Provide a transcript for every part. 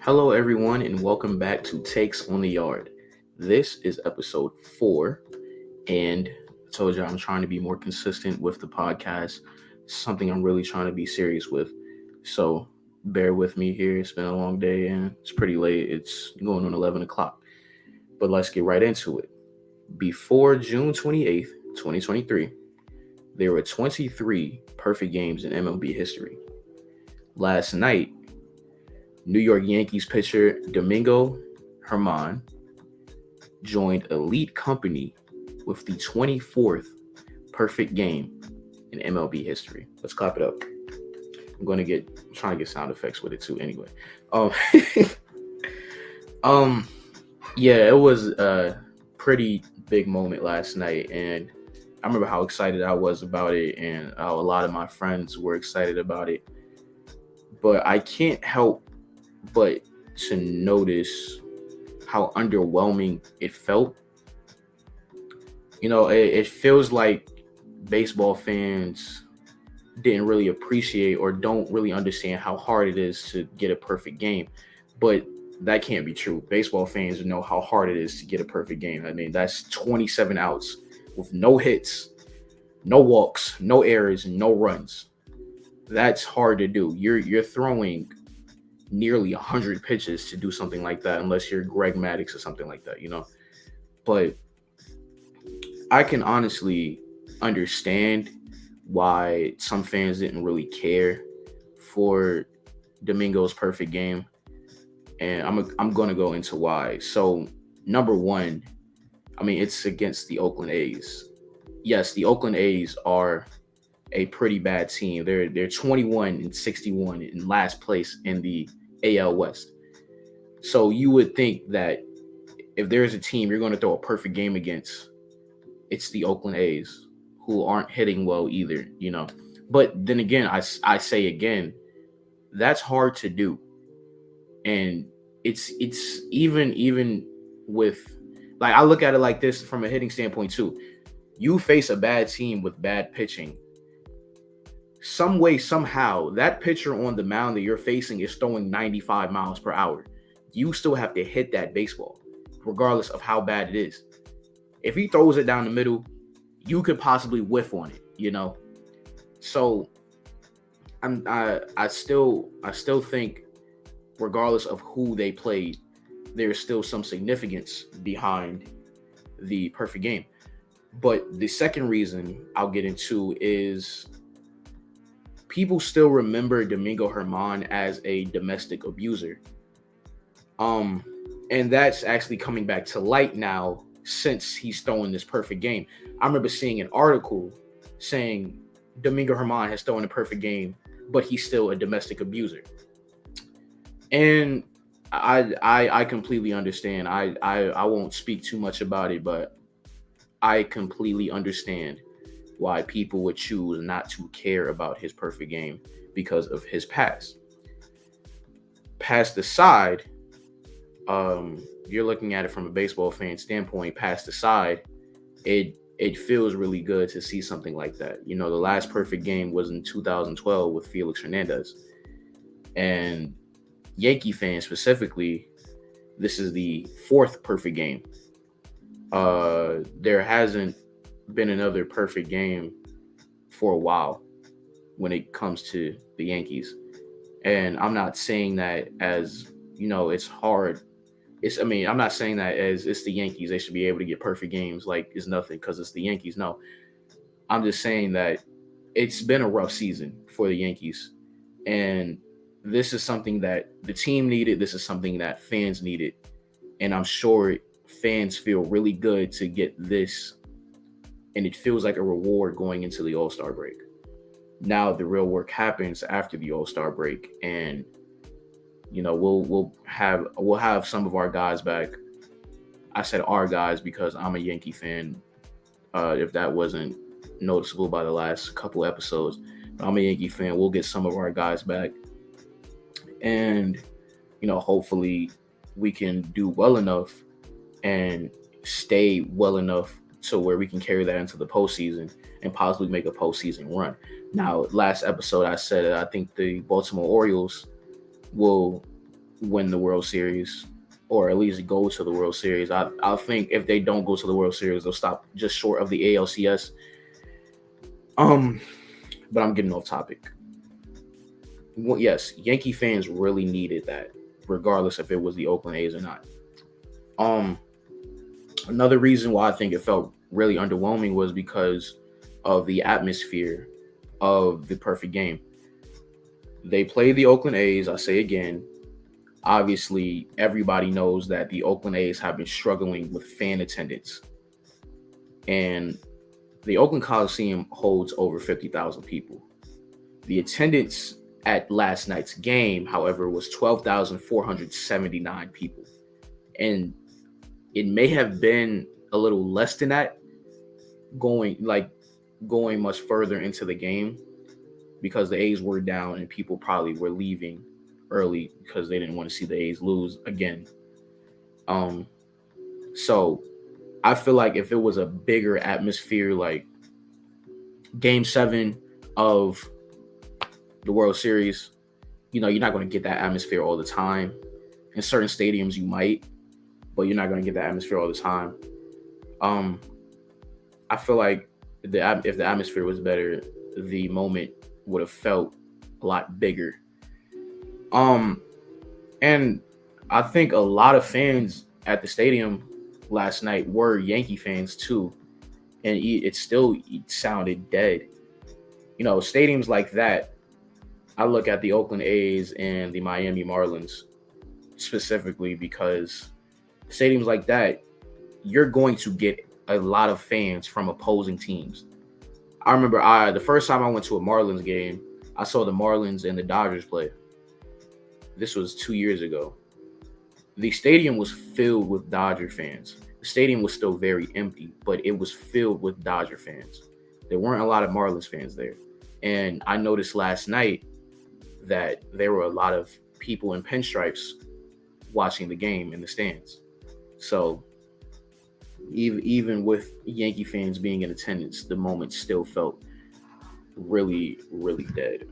Hello, everyone, and welcome back to Takes on the Yard. This is episode 4, and I told you I'm trying to be more consistent with the podcast. Something I'm really trying to be serious with. So bear with me here. It's been a long day and it's pretty late. It's going on 11 o'clock. But let's get right into it. Before June 28th, 2023, there were 23 perfect games in MLB history. Last night, New York Yankees pitcher Domingo Germán joined elite company with the 24th perfect game in MLB history. Let's clap it up. I'm trying to get sound effects with it too anyway. Um um yeah, it was a pretty big moment last night, and I remember how excited I was about it, and how a lot of my friends were excited about it. But I can't help but to notice how underwhelming it felt. It feels like baseball fans didn't really appreciate or don't really understand how hard it is to get a perfect game. But that can't be true. Baseball fans know how hard it is to get a perfect game. I mean, that's 27 outs with no hits, no walks, no errors, and no runs. That's hard to do. You're throwing nearly 100 pitches to do something like that, unless you're Greg Maddux or something like that. But I can honestly understand why some fans didn't really care for Domingo's perfect game, and I'm going to go into why. So, number one, I mean, it's against the Oakland A's. Yes, the Oakland A's are a pretty bad team. They're 21 and 61 in last place in the AL West. So you would think that if there's a team you're going to throw a perfect game against, it's the Oakland A's, who aren't hitting well either. But then again, I say again, that's hard to do. And it's even with, like, I look at it like this from a hitting standpoint too. You face a bad team with bad pitching. Some way, somehow, that pitcher on the mound that you're facing is throwing 95 miles per hour. You still have to hit that baseball, regardless of how bad it is. If he throws it down the middle, you could possibly whiff on it. So I still think, regardless of who they played, there's still some significance behind the perfect game. But the second reason I'll get into is people still remember Domingo Germán as a domestic abuser. Um, and that's actually coming back to light now since he's throwing this perfect game. I remember seeing an article saying Domingo Germán has thrown a perfect game, but he's still a domestic abuser. And I completely understand. I won't speak too much about it, but I completely understand why people would choose not to care about his perfect game because of his past. Past aside, you're looking at it from a baseball fan standpoint. Past aside, it feels really good to see something like that. The last perfect game was in 2012 with Felix Hernandez, and Yankee fans specifically, this is the fourth perfect game. There hasn't been another perfect game for a while when it comes to the Yankees. And I'm not saying that as, it's hard. I'm not saying that as it's the Yankees, they should be able to get perfect games like it's nothing because it's the Yankees. No, I'm just saying that it's been a rough season for the Yankees. And this is something that the team needed. This is something that fans needed. And I'm sure fans feel really good to get this. And it feels like a reward going into the All-Star break. Now the real work happens after the All-Star break, and we'll have some of our guys back. I said our guys because I'm a Yankee fan. If that wasn't noticeable by the last couple episodes, but I'm a Yankee fan. We'll get some of our guys back, and hopefully we can do well enough and stay well enough to where we can carry that into the postseason and possibly make a postseason run. Now, last episode I said I think the Baltimore Orioles will win the World Series, or at least go to the World Series. I think if they don't go to the World Series, they'll stop just short of the ALCS. But I'm getting off topic. Well, yes, Yankee fans really needed that, regardless if it was the Oakland A's or not. Um, Another reason why I think it felt really underwhelming was because of the atmosphere of the perfect game. They played the Oakland A's. I say again, obviously, everybody knows that the Oakland A's have been struggling with fan attendance, and the Oakland Coliseum holds over 50,000 people. The attendance at last night's game, however, was 12,479 people. And it may have been a little less than that going much further into the game, because the A's were down and people probably were leaving early because they didn't want to see the A's lose again. Um so I feel like if it was a bigger atmosphere, like game 7 of the World Series, you're not going to get that atmosphere all the time. In certain stadiums you might, but you're not going to get that atmosphere all the time. um I feel like if the atmosphere was better, the moment would have felt a lot bigger. Um, and I think a lot of fans at the stadium last night were Yankee fans too, and it still sounded dead. Stadiums like that. I look at the Oakland A's and the Miami Marlins specifically, because stadiums like that, you're going to get a lot of fans from opposing teams. I remember the first time I went to a Marlins game, I saw the Marlins and the Dodgers play. This was 2 years ago. The stadium was filled with Dodger fans. The stadium was still very empty, but it was filled with Dodger fans. There weren't a lot of Marlins fans there. And I noticed last night that there were a lot of people in pinstripes watching the game in the stands. So even with Yankee fans being in attendance, the moment still felt really, really dead.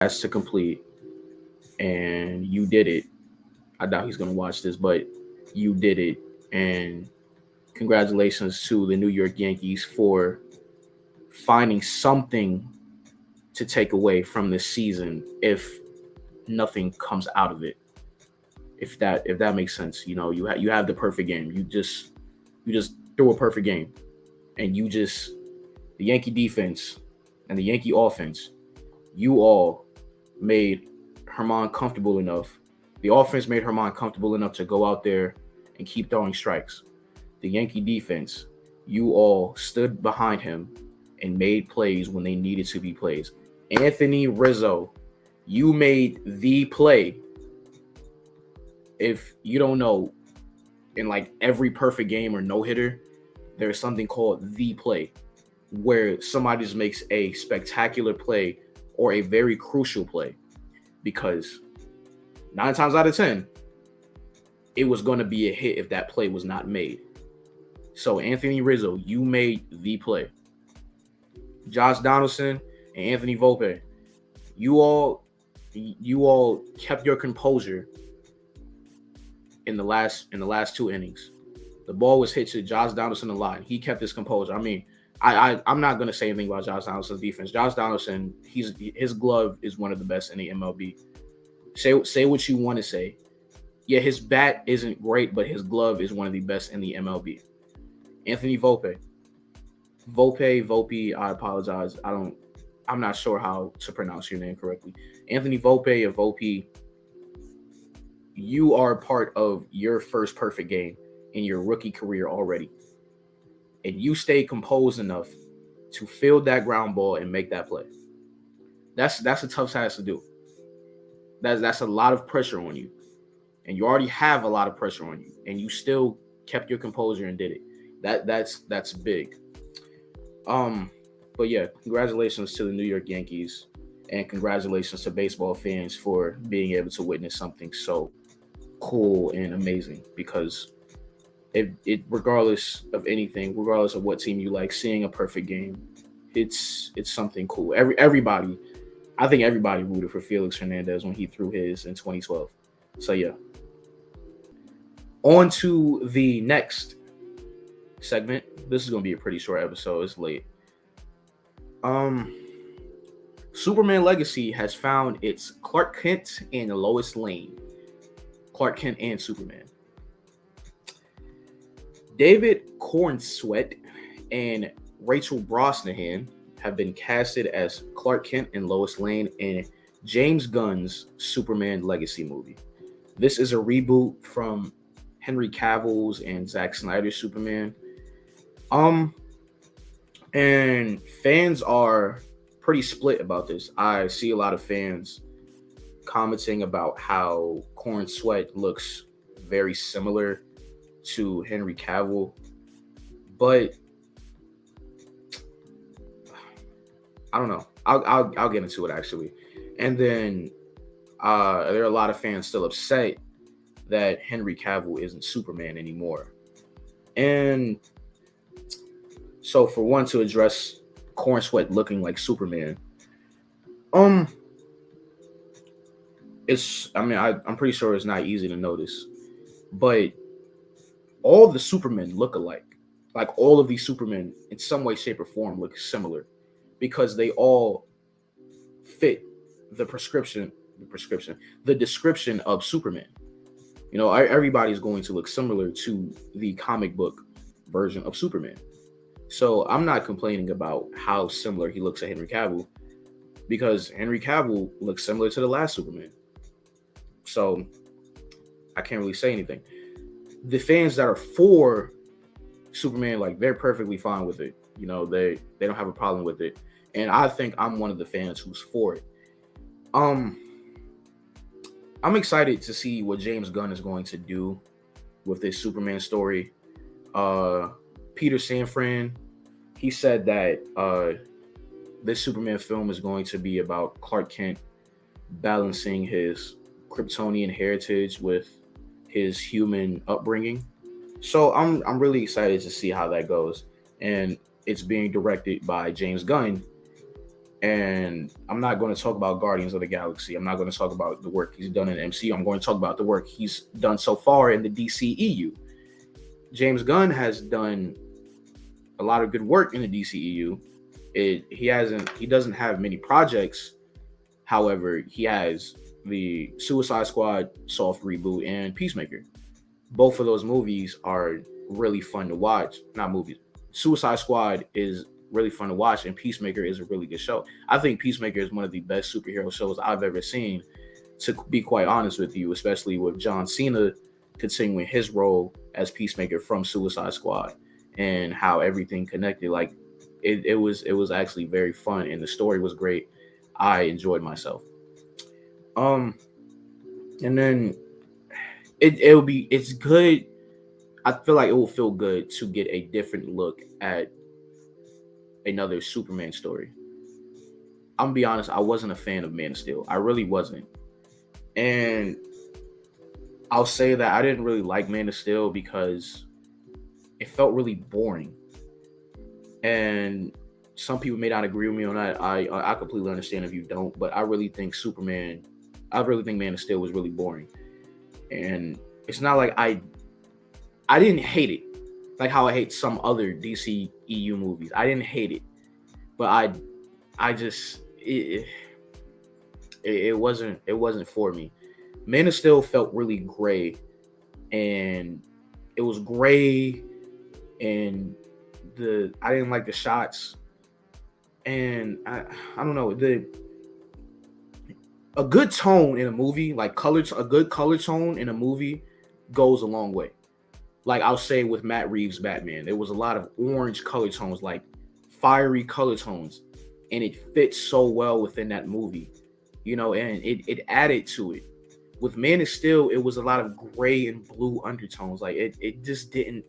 That's to complete, and you did it. I doubt he's gonna watch this, but you did it, and congratulations to the New York Yankees for finding something to take away from this season, if nothing comes out of it. If that makes sense, you have the perfect game. You just threw a perfect game, and the Yankee defense and the Yankee offense, you all made Germán comfortable enough. The offense made Germán comfortable enough to go out there and keep throwing strikes. The Yankee defense, you all stood behind him and made plays when they needed to be plays. Anthony Rizzo, you made the play. If you don't know, in like every perfect game or no hitter, there's something called the play, where somebody just makes a spectacular play or a very crucial play, because 9 times out of 10, it was going to be a hit if that play was not made. So Anthony Rizzo, you made the play. Josh Donaldson and Anthony Volpe, you all kept your composure in the last 2 innings. The ball was hit to Josh Donaldson a lot. He kept his composure. I mean, I'm not gonna say anything about Josh Donaldson's defense. Josh Donaldson, his glove is one of the best in the MLB. Say what you want to say. Yeah, his bat isn't great, but his glove is one of the best in the MLB. Anthony Volpe. Volpe, I apologize. I'm not sure how to pronounce your name correctly. Anthony Volpe or Volpe, you are part of your first perfect game in your rookie career already. And you stay composed enough to field that ground ball and make that play. That's a tough task to do. That's a lot of pressure on you. And you already have a lot of pressure on you. And you still kept your composure and did it. That's big. But yeah, congratulations to the New York Yankees, and congratulations to baseball fans for being able to witness something so cool and amazing. Because it regardless of anything, regardless of what team you like, seeing a perfect game, it's something cool. Everybody I think everybody rooted for Felix Hernandez when he threw his in 2012. So yeah. On to the next segment. This is gonna be a pretty short episode. It's late. Um, Superman Legacy has found its Clark Kent and Lois Lane. Clark Kent and Superman. David Cornsweet and Rachel Brosnahan have been casted as Clark Kent and Lois Lane in James Gunn's Superman Legacy movie. This is a reboot from Henry Cavill's and Zack Snyder's Superman. And fans are pretty split about this. I see a lot of fans commenting about how Cornsweet looks very similar to Henry Cavill, but I don't know. I'll get into it actually. And then there are a lot of fans still upset that Henry Cavill isn't Superman anymore. And so for one, to address Cornsweet looking like Superman, I'm pretty sure it's not easy to notice, but all the Supermen look alike. Like all of these Supermen in some way, shape, or form look similar because they all fit the description of Superman. You know, everybody's going to look similar to the comic book version of Superman. So I'm not complaining about how similar he looks to Henry Cavill because Henry Cavill looks similar to the last Superman. So I can't really say anything. The fans that are for Superman, like, they're perfectly fine with it. You know, they don't have a problem with it. And I think I'm one of the fans who's for it. I'm excited to see what James Gunn is going to do with this Superman story. Peter Safran, he said that this Superman film is going to be about Clark Kent balancing his Kryptonian heritage with his human upbringing. So I'm really excited to see how that goes. And it's being directed by James Gunn. And I'm not going to talk about Guardians of the Galaxy. I'm not going to talk about the work he's done in the MCU. I'm going to talk about the work he's done so far in the DCEU. James Gunn has done a lot of good work in the DCEU. He doesn't have many projects. However, he has the Suicide Squad soft reboot and Peacemaker. Both of those movies are really fun to watch. Not movies. Suicide Squad is really fun to watch, and Peacemaker is a really good show. I think Peacemaker is one of the best superhero shows I've ever seen, to be quite honest with you, especially with John Cena continuing his role as Peacemaker from Suicide Squad and how everything connected. Like it was actually very fun, and the story was great. I enjoyed myself. And then it's good. I feel like it will feel good to get a different look at another Superman story. I'm gonna be honest, I wasn't a fan of Man of Steel. I really wasn't. And I'll say that I didn't really like Man of Steel because it felt really boring. And some people may not agree with me on that. I completely understand if you don't, but I really think Man of Steel was really boring. And it's not like I didn't hate it, like how I hate some other DC EU movies. I didn't hate it, but I just it wasn't for me. Man of Steel felt really gray, and it was gray, and I didn't like the shots, and I don't know, a good tone in a movie, like a good color tone in a movie goes a long way. Like I'll say with Matt Reeves' Batman, there was a lot of orange color tones, like fiery color tones, and it fits so well within that movie, you know, and it added to it. With Man of Steel, it was a lot of gray and blue undertones. Like it just didn't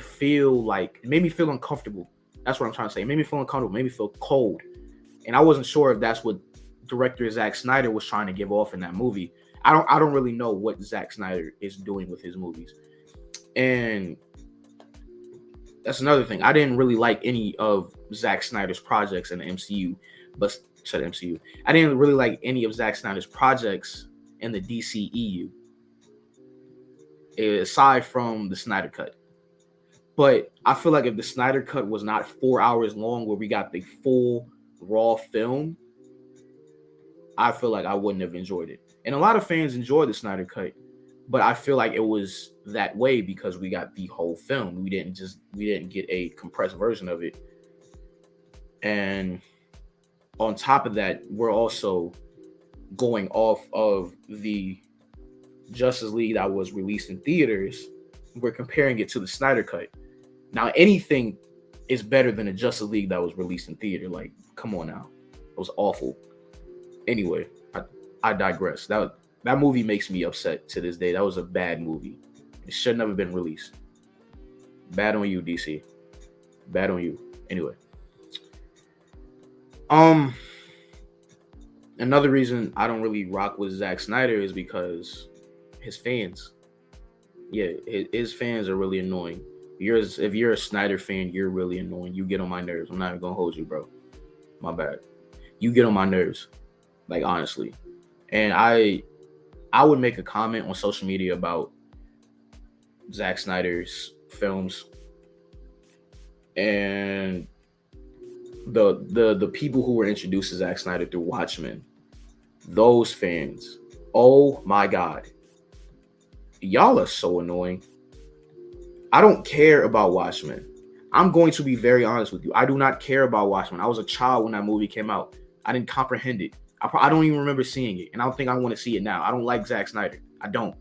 feel like, it made me feel uncomfortable. That's what I'm trying to say. It made me feel uncomfortable, made me feel cold. And I wasn't sure if that's what director Zack Snyder was trying to give off in that movie. I don't really know what Zack Snyder is doing with his movies. And that's another thing. I didn't really like any of Zack Snyder's projects in the MCU, but to the MCU. I didn't really like any of Zack Snyder's projects in the DCEU, aside from the Snyder Cut. But I feel like if the Snyder Cut was not 4 hours long, where we got the full raw film, I feel like I wouldn't have enjoyed it. And a lot of fans enjoyed the Snyder Cut, but I feel like it was that way because we got the whole film. We didn't get a compressed version of it. And on top of that, we're also going off of the Justice League that was released in theaters. We're comparing it to the Snyder Cut. Now, anything is better than a Justice League that was released in theater. Like, come on now. It was awful. Anyway, I digress. That movie makes me upset to this day. That was a bad movie. It should never been released. Bad on you, DC. Bad on you. Anyway. Another reason I don't really rock with Zack Snyder is because his fans. Yeah, his fans are really annoying. If you're a Snyder fan, you're really annoying. You get on my nerves. I'm not even gonna hold you, bro. My bad. You get on my nerves. Like, honestly. And I would make a comment on social media about Zack Snyder's films. And the people who were introduced to Zack Snyder through Watchmen, those fans, oh my God. Y'all are so annoying. I don't care about Watchmen. I'm going to be very honest with you. I do not care about Watchmen. I was a child when that movie came out. I didn't comprehend it. I don't even remember seeing it. And I don't think I want to see it now. I don't like Zack Snyder. I don't.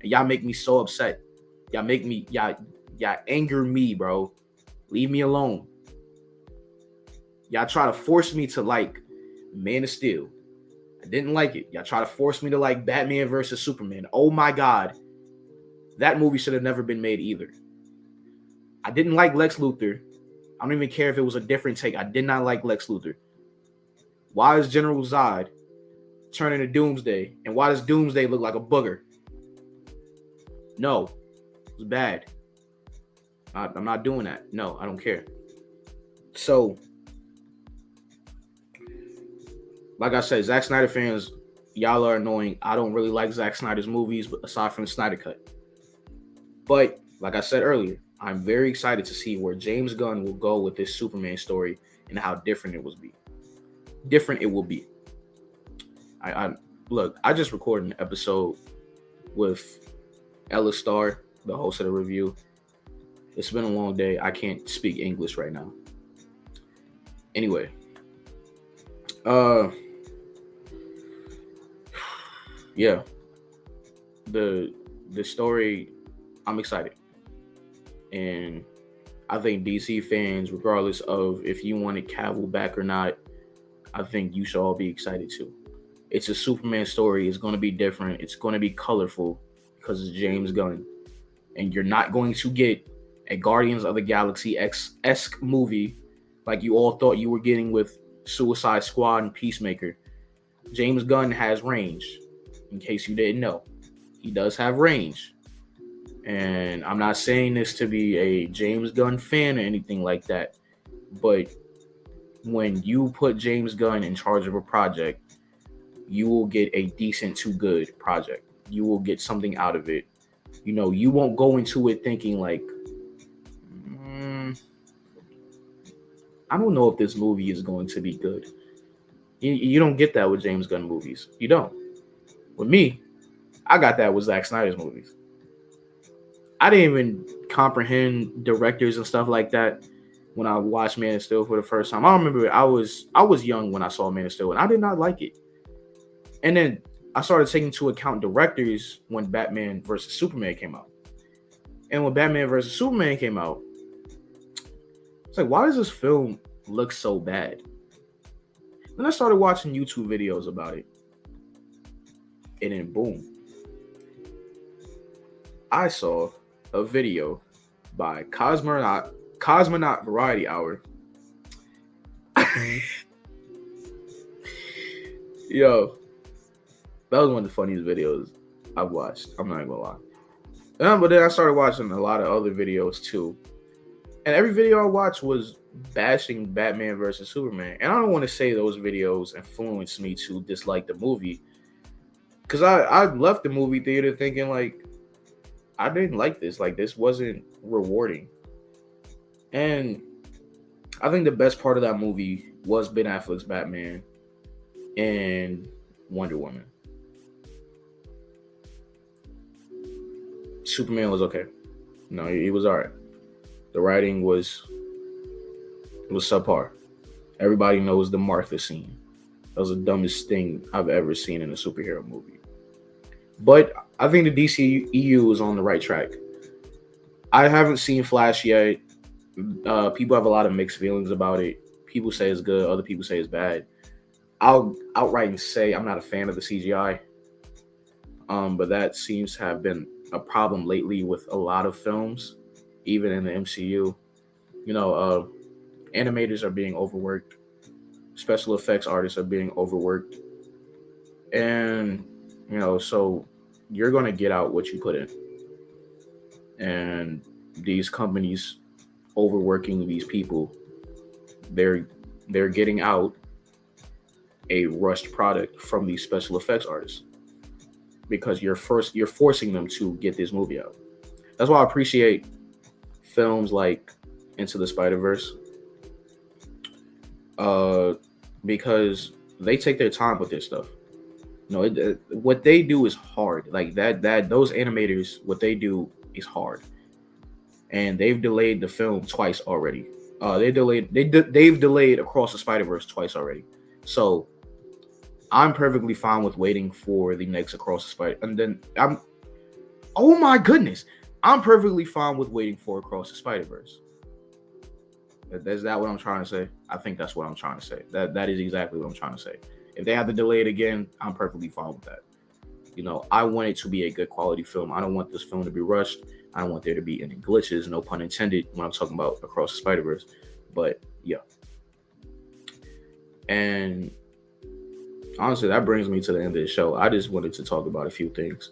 And y'all make me so upset. Y'all anger me, bro. Leave me alone. Y'all try to force me to like Man of Steel. I didn't like it. Y'all try to force me to like Batman versus Superman. Oh my God. That movie should have never been made either. I didn't like Lex Luthor. I don't even care if it was a different take. I did not like Lex Luthor. Why is General Zod turning to Doomsday? And why does Doomsday look like a booger? No. It was bad. I'm not doing that. No, I don't care. So, like I said, Zack Snyder fans, y'all are annoying. I don't really like Zack Snyder's movies, but aside from the Snyder Cut. But, like I said earlier, I'm very excited to see where James Gunn will go with this Superman story and how different it will be. I just recorded an episode with Ella Starr, the host of the review. It's been a long day. I can't speak English right now. Anyway, yeah, the story, I'm excited. And I think DC fans, regardless of if you wanted Cavill back or not, I think you should all be excited too. It's a Superman story. It's going to be different. It's going to be colorful because it's James Gunn. And you're not going to get a Guardians of the Galaxy-esque movie like you all thought you were getting with Suicide Squad and Peacemaker. James Gunn has range, in case you didn't know. He does have range. And I'm not saying this to be a James Gunn fan or anything like that, but when you put James Gunn in charge of a project, you will get a decent to good project. You will get something out of it. You know, you won't go into it thinking like, I don't know if this movie is going to be good. You don't get that with James Gunn movies. You don't. With me, I got that with Zack Snyder's movies. I didn't even comprehend directors and stuff like that when I watched Man of Steel for the first time. I remember I was young when I saw Man of Steel, and I did not like it. And then I started taking into account directors when Batman versus Superman came out. And when Batman versus Superman came out, it's like, why does this film look so bad? Then I started watching YouTube videos about it. And then boom. I saw a video by Cosmonaut Variety Hour. Yo, that was one of the funniest videos I've watched. I'm not gonna lie. But then I started watching a lot of other videos too. And every video I watched was bashing Batman versus Superman. And I don't want to say those videos influenced me to dislike the movie, because I left the movie theater thinking like I didn't like this. Like this wasn't rewarding. And I think the best part of that movie was Ben Affleck's Batman and Wonder Woman. Superman was okay. No, he was alright. The writing was subpar. Everybody knows the Martha scene. That was the dumbest thing I've ever seen in a superhero movie. But I think the DCEU is on the right track. I haven't seen Flash yet. People have a lot of mixed feelings about it. People say it's good. Other people say it's bad. I'll outright and say I'm not a fan of the CGI. But that seems to have been a problem lately with a lot of films, even in the MCU. You know, animators are being overworked. Special effects artists are being overworked. And, so you're going to get out what you put in. And these companies overworking these people, they're getting out a rushed product from these special effects artists because you're forcing them to get this movie out. That's why I appreciate films like Into the Spider-Verse, because they take their time with their stuff. What they do is hard. Like that those animators, what they do is hard, and they've delayed the film twice already. They've delayed Across the Spider-Verse twice already. So I'm perfectly fine with waiting for the next Across the Spider, and then oh my goodness, I'm perfectly fine with waiting for Across the Spider-Verse. Is that what I'm trying to say? I think that's what I'm trying to say. That is exactly what I'm trying to say. If they have to delay it again, I'm perfectly fine with that. I want it to be a good quality film. I don't want this film to be rushed. I don't want there to be any glitches, no pun intended, when I'm talking about Across the Spider-Verse. But yeah. And honestly, that brings me to the end of the show. I just wanted to talk about a few things.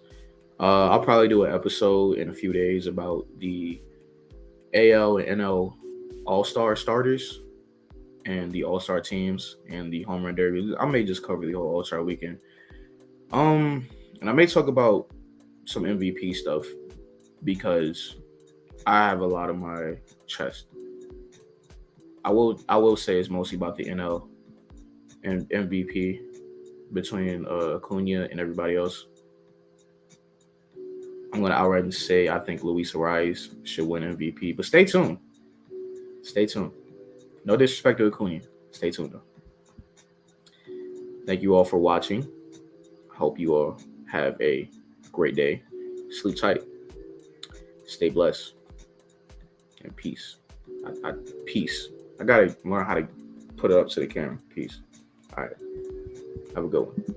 I'll probably do an episode in a few days about the AL and NL All-Star starters and the All-Star teams and the home run derby. I may just cover the whole All-Star weekend. And I may talk about some MVP stuff because I have a lot on my chest. I will say it's mostly about the NL and MVP between Acuna and everybody else. I'm going to outright and say I think Luis Arias should win MVP, but stay tuned. Stay tuned. No disrespect to Acuna. Stay tuned, though. Thank you all for watching. Hope you all have a great day. Sleep tight. Stay blessed. And peace. Peace. I got to learn how to put it up to the camera. Peace. All right. Have a good one.